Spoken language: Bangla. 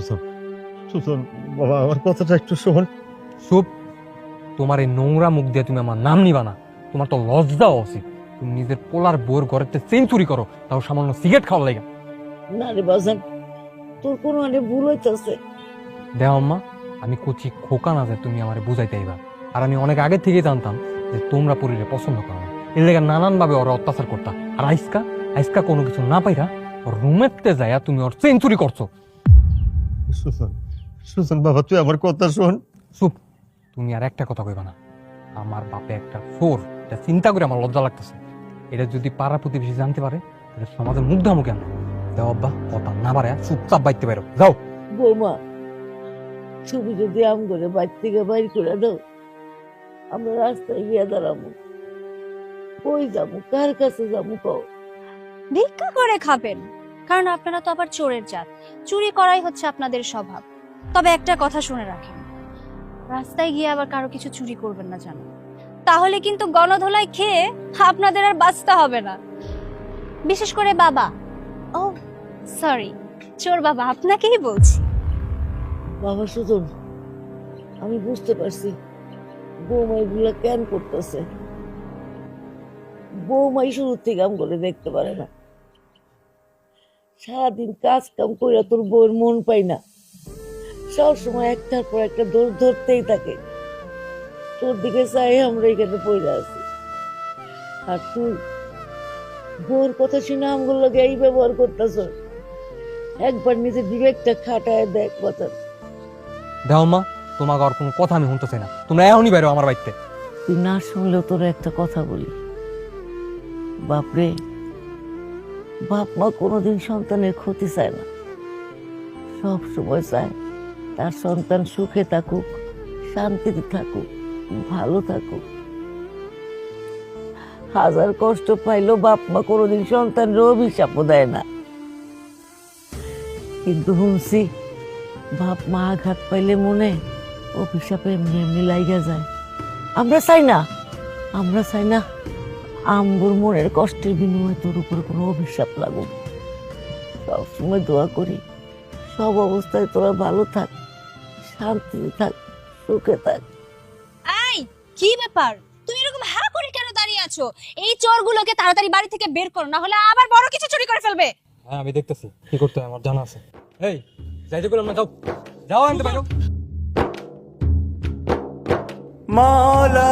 সুজন, সুজন বাবা আমার কথাটা একটু শোন। চুপ। তোমার এই নোংরা মুখ দিয়ে তুমি আমার নাম নিবা না। তোমার তো লজ্জাও উচিত। তুমি নিজের পোলার বউর ঘরেতে সেঞ্চুরি করো, তাও সামান্য সিগারেট খাওয়া লাগে। না রে বাজান, তোর কোনো ভুল হইতেছে। দেহ আম্মা, আমি কচি খোকা না যে তুমি আমারে বুঝাইতে আইবা। আর আমি অনেক আগে থেকে জানতাম যে তোমরা পরিরে পছন্দ করো না, এর লেগে নানান ভাবে ওরা অত্যাচার করতা। আর আইসকা আইসকা কোনো কিছু না পাইরা ওর রুমেতে যাইয়া তুমি ওর সেঞ্চুরি করছো। সুজন, সুজন বাবা তুই আমার কথা শোন। চুপ। তুমি আর একটা কথা কইবা না। আমার বাপে একটা চোর, এটা চিন্তা করে আমার লজ্জা লাগতেছে। এটা যদি পাড়া প্রতিবেশী জানতে পারে তাহলে সমাজের মুখ ধামু কেন। দেও আব্বা, কথা না বাড়ে চুপচাপ বাইতে পারো, যাও। বৌমা, তুমি যদি আম করে বাড়ি থেকে বাইর করে দাও, আমরা রাস্তায় গিয়ে দাঁড়াবো। কই যাবো, কার কাছে যাবো কও? ভিক্ষা করে খাবেন, কারণ আপনারা তো আবার চোরের জাত। চুরি করাই হচ্ছে আপনাদের স্বভাব। তবে একটা কথা শুনে রাখেন, রাস্তায় গিয়ে আবার কারো কিছু চুরি করবেন না জানো, তাহলে কিন্তু গণধোলাই খেয়ে আপনাদের আর বাঁচতে হবে না। বিশেষ করে বাবা, ও সরি, চোর বাবা আপনাকেই বলছি। বাবা সুজন, আমি বুঝতে পারছি বৌমা এগুলা কেন করতেছে। বৌমাই শুরু থেকে আম করে দেখতে পারে না। সারাদিন কাজ কাম করে তোর বউয়ের মন পাই না, সব সময় একটার পর একটা দৌড় ধরতেই থাকে। তোর দিকে চাই আমরা এখানে পড়ে আছি, আর তুই বউর কথা শুনে আমগুলো লাগে এই ব্যবহার করতেছ। একবার নিজের বিবেকটা খাটায় দেখ কথা। দেও আম্মা, তোমাকে আর কোনো কথা আমি শুনতেছি না। তোমরা এখনই বাইরো আমার বাড়িতে। তুই না শুনলেও তোর একটা কথা বলি। বাপরে, বাপ মা কোনোদিন সন্তানের ক্ষতি চায় না, সব সময় চায় তার সন্তান সুখে থাকুক, শান্তিতে থাকুক, ভালো থাকুক। হাজার কষ্ট পাইলেও বাপ মা কোনোদিন সন্তানের অভিশাপও দেয় না। কিন্তু শুনছি বাপ মা আঘাত পাইলে মনে অভিশাপে এমনি এমনি লাইগা যায়। আমরা চাই না, আমরা চাই না আম্বুর মনের কষ্টের বিনিময়ে তোর উপর কোনো অভিশাপ লাগুক। সবসময় দোয়া করি সব অবস্থায় তোরা ভালো থাক, শান্তিতে থাক, সুখে থাক। এই কি ব্যাপার, তুমি এরকম হা করে কেন দাঁড়িয়ে আছো? এই চোরগুলোকে তাড়াতাড়ি বাড়ি থেকে বের করো, না হলে আবার বড় কিছু চুরি করে ফেলবে। হ্যাঁ, আমি দেখতেছি কি করতে হয়, আমার জানা আছে। এই যাইতে বললাম না, যাও যাও, আনতে পারো। মাওলা